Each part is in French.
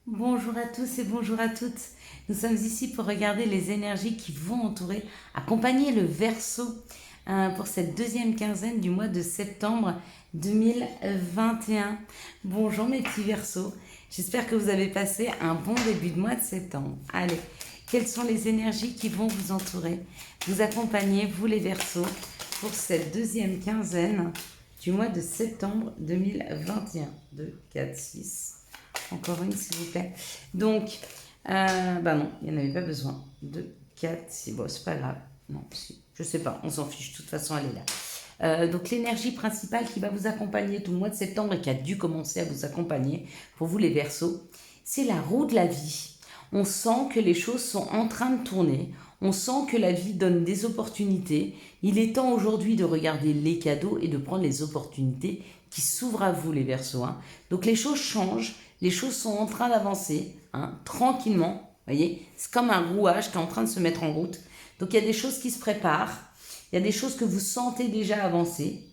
Bonjour à tous et bonjour à toutes. Nous sommes ici pour regarder les énergies qui vont entourer, accompagner le Verseau pour cette deuxième quinzaine du mois de septembre 2021. Bonjour mes petits Verseaux. J'espère que vous avez passé un bon début de mois de septembre. Allez, quelles sont les énergies qui vont vous entourer, vous accompagner, vous les Verseaux, pour cette deuxième quinzaine du mois de septembre 2021. 2, 4, 6. Encore une, s'il vous plaît. Donc, bah non, il n'y en avait pas besoin. 2, 4, 6. Bon, c'est pas grave. Non, si, je sais pas, on s'en fiche. De toute façon, elle est là. Donc, l'énergie principale qui va vous accompagner tout le mois de septembre et qui a dû commencer à vous accompagner, pour vous les Verseaux, c'est la roue de la vie. On sent que les choses sont en train de tourner. On sent que la vie donne des opportunités. Il est temps aujourd'hui de regarder les cadeaux et de prendre les opportunités qui s'ouvrent à vous, les Verseaux. Donc les choses changent, les choses sont en train d'avancer, tranquillement. Voyez, c'est comme un rouage qui est en train de se mettre en route. Donc il y a des choses qui se préparent. Il y a des choses que vous sentez déjà avancer.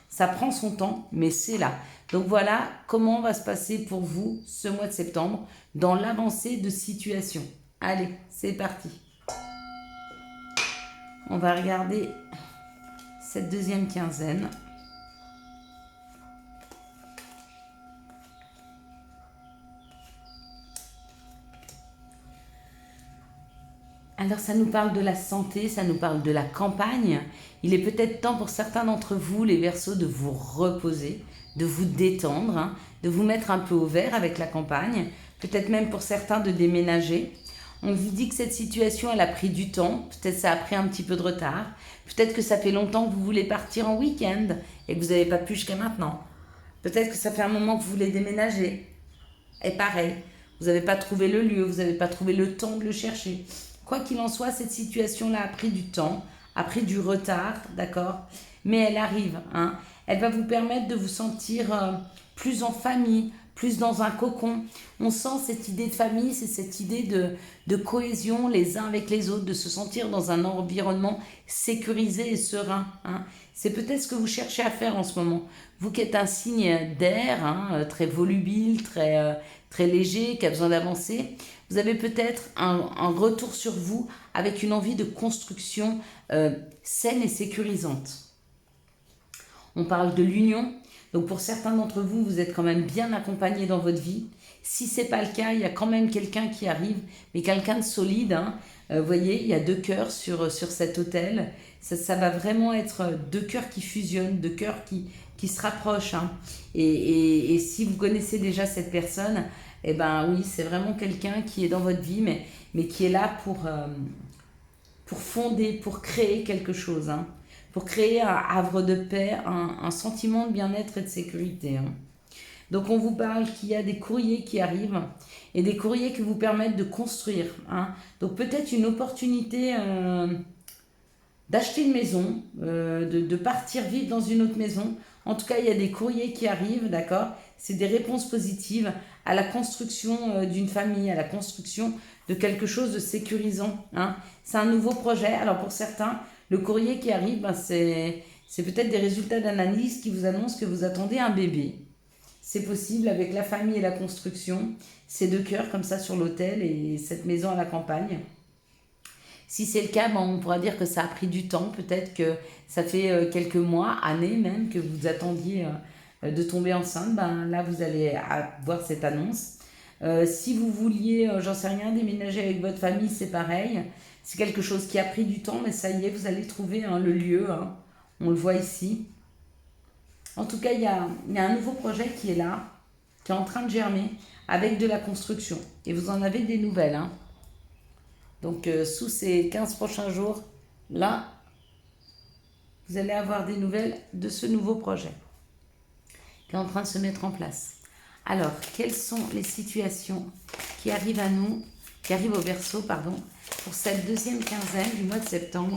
Ça prend son temps, mais c'est là. Donc voilà comment va se passer pour vous ce mois de septembre dans l'avancée de situation. Allez, c'est parti. On va regarder cette deuxième quinzaine. Alors ça nous parle de la santé, ça nous parle de la campagne. Il est peut-être temps pour certains d'entre vous, les Verseaux, de vous reposer, de vous détendre, de vous mettre un peu au vert avec la campagne. Peut-être même pour certains de déménager. On vous dit que cette situation, elle a pris du temps. Peut-être ça a pris un petit peu de retard. Peut-être que ça fait longtemps que vous voulez partir en week-end et que vous n'avez pas pu jusqu'à maintenant. Peut-être que ça fait un moment que vous voulez déménager. Et pareil, vous n'avez pas trouvé le lieu, vous n'avez pas trouvé le temps de le chercher. Quoi qu'il en soit, cette situation-là a pris du temps, a pris du retard, d'accord. Mais elle arrive. Elle va vous permettre de vous sentir plus en famille, plus dans un cocon. On sent cette idée de famille, c'est cette idée de cohésion les uns avec les autres, de se sentir dans un environnement sécurisé et serein. C'est peut-être ce que vous cherchez à faire en ce moment. Vous qui êtes un signe d'air, très volubile, très léger, qui a besoin d'avancer, vous avez peut-être un retour sur vous avec une envie de construction saine et sécurisante. On parle de l'union. Donc pour certains d'entre vous, vous êtes quand même bien accompagnés dans votre vie. Si ce n'est pas le cas, il y a quand même quelqu'un qui arrive, mais quelqu'un de solide. Vous voyez, il y a deux cœurs sur cet autel. Ça va vraiment être deux cœurs qui fusionnent, deux cœurs qui se rapprochent. Et si vous connaissez déjà cette personne, eh ben oui, c'est vraiment quelqu'un qui est dans votre vie, mais qui est là pour fonder, pour créer quelque chose. Pour créer un havre de paix, un sentiment de bien-être et de sécurité. Donc on vous parle qu'il y a des courriers qui arrivent et des courriers qui vous permettent de construire. Donc peut-être une opportunité d'acheter une maison, de partir vivre dans une autre maison. En tout cas, il y a des courriers qui arrivent, d'accord. C'est des réponses positives à la construction d'une famille, à la construction de quelque chose de sécurisant. C'est un nouveau projet. Alors pour certains, le courrier qui arrive, c'est peut-être des résultats d'analyse qui vous annoncent que vous attendez un bébé. C'est possible avec la famille et la construction. Ces deux cœurs comme ça sur l'autel et cette maison à la campagne. Si c'est le cas, on pourra dire que ça a pris du temps. Peut-être que ça fait quelques mois, années même, que vous attendiez de tomber enceinte. Là, vous allez avoir cette annonce. Si vous vouliez, j'en sais rien, déménager avec votre famille, c'est pareil. C'est quelque chose qui a pris du temps, mais ça y est, vous allez trouver le lieu. On le voit ici. En tout cas, il y a un nouveau projet qui est là, qui est en train de germer, avec de la construction. Et vous en avez des nouvelles. Donc, sous ces 15 prochains jours, là, vous allez avoir des nouvelles de ce nouveau projet qui est en train de se mettre en place. Alors, quelles sont les situations qui arrivent à nous, qui arrivent au Verseau, pour cette deuxième quinzaine du mois de septembre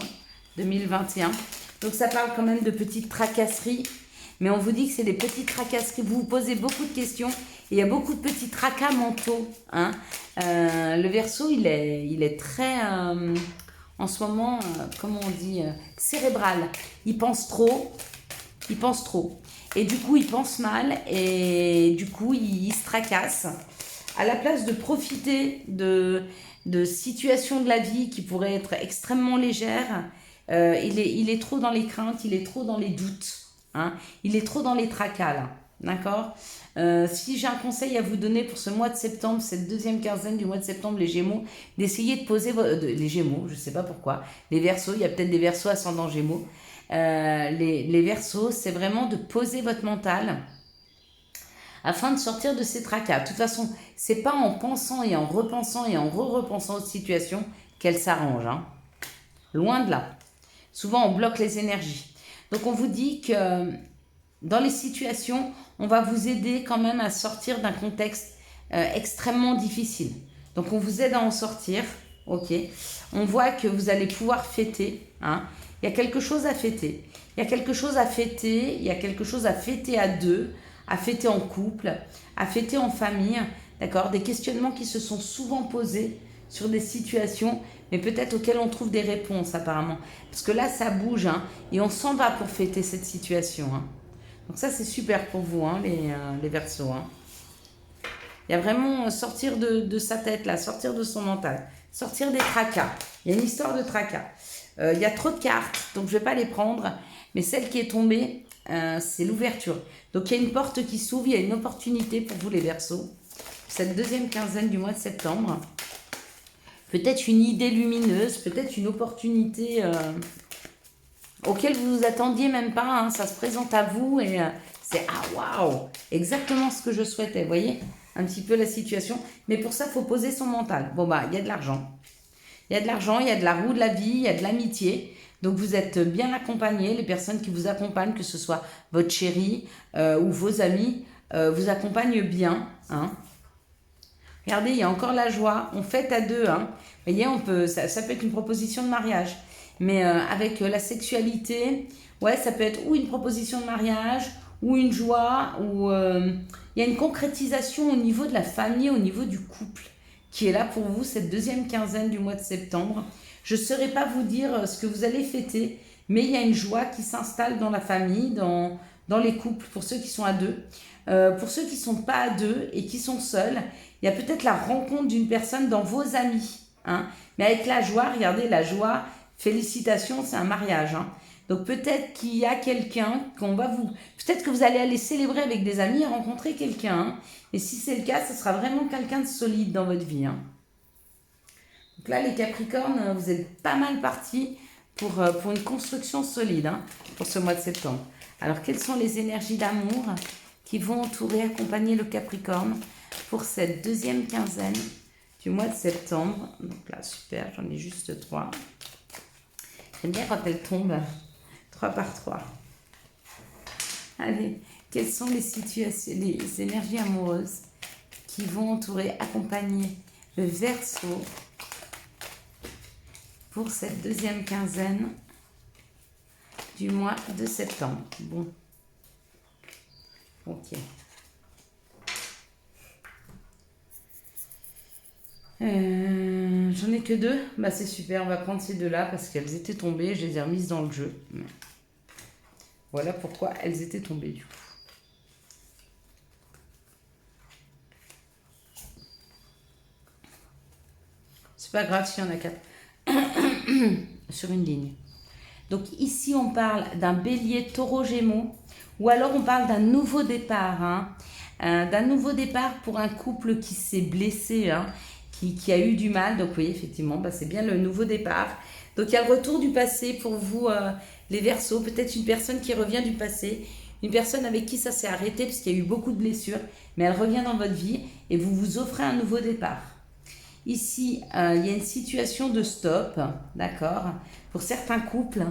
2021. Donc, ça parle quand même de petites tracasseries, mais on vous dit que c'est des petites tracasseries. Vous vous posez beaucoup de questions et il y a beaucoup de petits tracas mentaux. Le Verseau, il est très, en ce moment, comment on dit, cérébral. Il pense trop. Et du coup, il pense mal et du coup, il se tracasse. à la place de profiter de situations de la vie qui pourraient être extrêmement légères, il est trop dans les craintes, il est trop dans les doutes, hein, il est trop dans les tracas là, d'accord. Si j'ai un conseil à vous donner pour ce mois de septembre, cette deuxième quinzaine du mois de septembre, les Gémeaux, d'essayer de poser les Gémeaux, je sais pas pourquoi, les Verseaux, il y a peut-être des Verseaux ascendant Gémeaux, les Verseaux, c'est vraiment de poser votre mental afin de sortir de ces tracas. De toute façon, c'est pas en pensant et en repensant et en repensant aux situations qu'elles s'arrangent, hein. Loin de là. Souvent, on bloque les énergies. Donc, on vous dit que dans les situations, on va vous aider quand même à sortir d'un contexte extrêmement difficile. Donc, on vous aide à en sortir, ok. On voit que vous allez pouvoir fêter, hein. Il y a quelque chose à fêter. Il y a quelque chose à fêter, il y a quelque chose à fêter à deux, à fêter en couple, à fêter en famille, d'accord. Des questionnements qui se sont souvent posés sur des situations, mais peut-être auxquelles on trouve des réponses apparemment. Parce que là, ça bouge, hein, et on s'en va pour fêter cette situation, hein. Donc ça, c'est super pour vous, hein, les Verseaux, hein. Il y a vraiment sortir de sa tête, là, sortir de son mental, sortir des tracas. Il y a une histoire de tracas. Il y a trop de cartes, donc je ne vais pas les prendre, mais celle qui est tombée, c'est l'ouverture. Donc il y a une porte qui s'ouvre, il y a une opportunité pour vous les Verseaux. Cette deuxième quinzaine du mois de septembre. Peut-être une idée lumineuse, peut-être une opportunité auquel vous vous attendiez même pas, hein. Ça se présente à vous et c'est ah waouh, exactement ce que je souhaitais. Vous voyez un petit peu la situation. Mais pour ça, il faut poser son mental. Bon bah, il y a de l'argent. Il y a de l'argent, il y a de la roue de la vie, il y a de l'amitié. Donc vous êtes bien accompagnés, les personnes qui vous accompagnent, que ce soit votre chéri ou vos amis, vous accompagnent bien, hein. Regardez, il y a encore la joie, on fête à deux, hein. Vous voyez, ça peut être une proposition de mariage. Mais avec la sexualité, ouais, ça peut être ou une proposition de mariage, ou une joie, ou il y a une concrétisation au niveau de la famille, au niveau du couple, qui est là pour vous cette deuxième quinzaine du mois de septembre. Je ne saurais pas vous dire ce que vous allez fêter, mais il y a une joie qui s'installe dans la famille, dans les couples, pour ceux qui sont à deux. Pour ceux qui ne sont pas à deux et qui sont seuls, il y a peut-être la rencontre d'une personne dans vos amis, hein. Mais avec la joie, regardez, la joie, félicitations, c'est un mariage, hein. Donc peut-être qu'il y a quelqu'un peut-être que vous allez aller célébrer avec des amis et rencontrer quelqu'un, hein. Et si c'est le cas, ce sera vraiment quelqu'un de solide dans votre vie, hein. Donc là, les Capricornes, vous êtes pas mal partis pour une construction solide, hein, pour ce mois de septembre. Alors, quelles sont les énergies d'amour qui vont entourer, accompagner le Capricorne pour cette deuxième quinzaine du mois de septembre? Donc là, super, j'en ai juste 3. J'aime bien quand elles tombent 3 par 3. Allez, quelles sont les situations, les énergies amoureuses qui vont entourer, accompagner le Verseau pour cette deuxième quinzaine du mois de septembre? Bon. Ok. J'en ai que 2. Bah c'est super, on va prendre ces 2-là parce qu'elles étaient tombées, je les ai remises dans le jeu. Voilà pourquoi elles étaient tombées du coup. C'est pas grave s'il y en a 4 sur une ligne. Donc ici on parle d'un bélier taureau gémeaux ou alors on parle d'un nouveau départ, hein. D'un nouveau départ pour un couple qui s'est blessé, hein, qui a eu du mal. Donc oui, effectivement, bah, c'est bien le nouveau départ. Donc il y a le retour du passé pour vous, les Verseaux. Peut-être une personne qui revient du passé, une personne avec qui ça s'est arrêté parce qu'il y a eu beaucoup de blessures, mais elle revient dans votre vie et vous vous offrez un nouveau départ. Ici, il y a une situation de stop, d'accord, pour certains couples.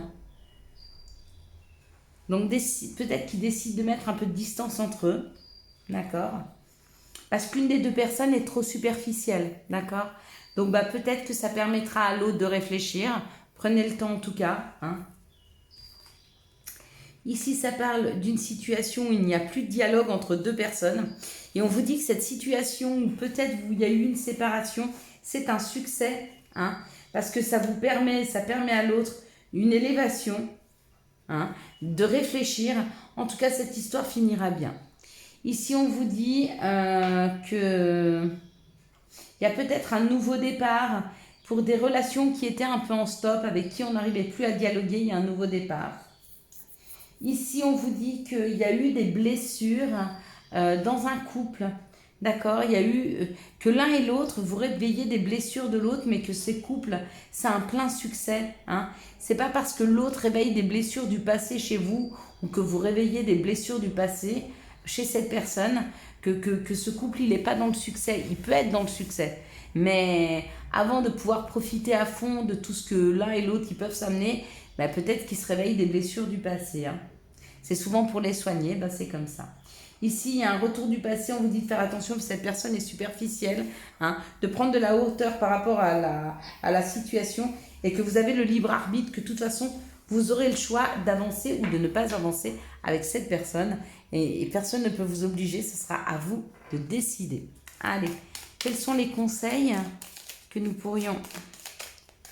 Donc peut-être qu'ils décident de mettre un peu de distance entre eux, d'accord, parce qu'une des 2 personnes est trop superficielle, d'accord. Donc bah, peut-être que ça permettra à l'autre de réfléchir. Prenez le temps en tout cas, hein. Ici, ça parle d'une situation où il n'y a plus de dialogue entre 2 personnes. Et on vous dit que cette situation où peut-être il y a eu une séparation, c'est un succès, hein, parce que ça permet à l'autre une élévation, hein, de réfléchir. En tout cas, cette histoire finira bien. Ici, on vous dit que Il y a peut-être un nouveau départ pour des relations qui étaient un peu en stop, avec qui on n'arrivait plus à dialoguer, il y a un nouveau départ. Ici, on vous dit qu'il y a eu des blessures dans un couple. D'accord, il y a eu que l'un et l'autre, vous réveillez des blessures de l'autre, mais que ces couples, c'est un plein succès. Hein. C'est pas parce que l'autre réveille des blessures du passé chez vous ou que vous réveillez des blessures du passé chez cette personne que ce couple, il n'est pas dans le succès. Il peut être dans le succès. Mais avant de pouvoir profiter à fond de tout ce que l'un et l'autre ils peuvent s'amener, bah, peut-être qu'ils se réveillent des blessures du passé. Hein. C'est souvent pour les soigner, bah, c'est comme ça. Ici, il y a un retour du passé, on vous dit de faire attention, que cette personne est superficielle, hein, de prendre de la hauteur par rapport à la situation et que vous avez le libre arbitre, que de toute façon, vous aurez le choix d'avancer ou de ne pas avancer avec cette personne et personne ne peut vous obliger, ce sera à vous de décider. Allez, quels sont les conseils que nous pourrions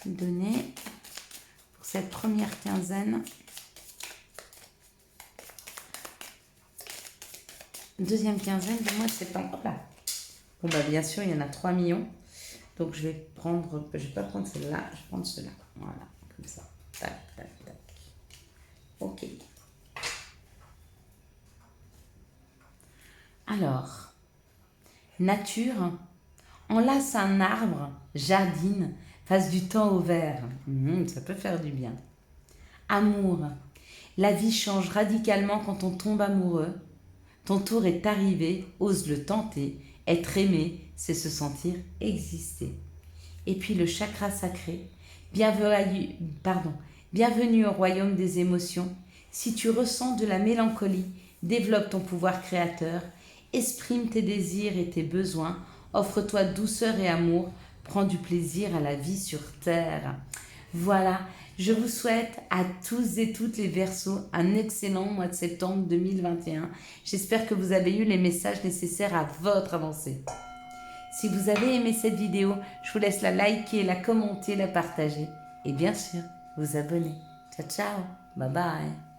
donner pour cette première quinzaine ? Deuxième quinzaine du mois de septembre. Hop là. Bon, bah, bien sûr, il y en a 3 millions. Donc, je vais pas prendre celle-là, je vais prendre celle-là. Voilà, comme ça. Tac, tac, tac. Ok. Alors, nature, enlace un arbre, jardine, fasse du temps au vert. Ça peut faire du bien. Amour, la vie change radicalement quand on tombe amoureux. Ton tour est arrivé, ose le tenter. Être aimé, c'est se sentir exister. Et puis le chakra sacré, bienvenue au royaume des émotions. Si tu ressens de la mélancolie, développe ton pouvoir créateur, exprime tes désirs et tes besoins, offre-toi douceur et amour, prends du plaisir à la vie sur terre. Voilà, je vous souhaite à tous et toutes les Verseaux un excellent mois de septembre 2021. J'espère que vous avez eu les messages nécessaires à votre avancée. Si vous avez aimé cette vidéo, je vous laisse la liker, la commenter, la partager et bien sûr vous abonner. Ciao ciao, bye bye.